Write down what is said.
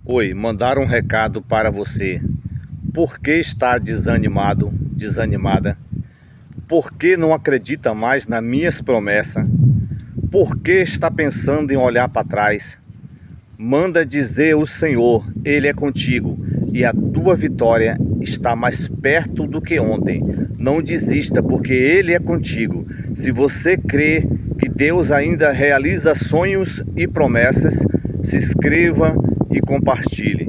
Oi, mandaram um recado para você. Por que está desanimado, desanimada? Por que não acredita mais nas minhas promessas? Por que está pensando em olhar para trás? Manda dizer o Senhor, Ele é contigo e a tua vitória está mais perto do que ontem. Não desista, porque Ele é contigo. Se você crê que Deus ainda realiza sonhos e promessas, se inscreva e compartilhe.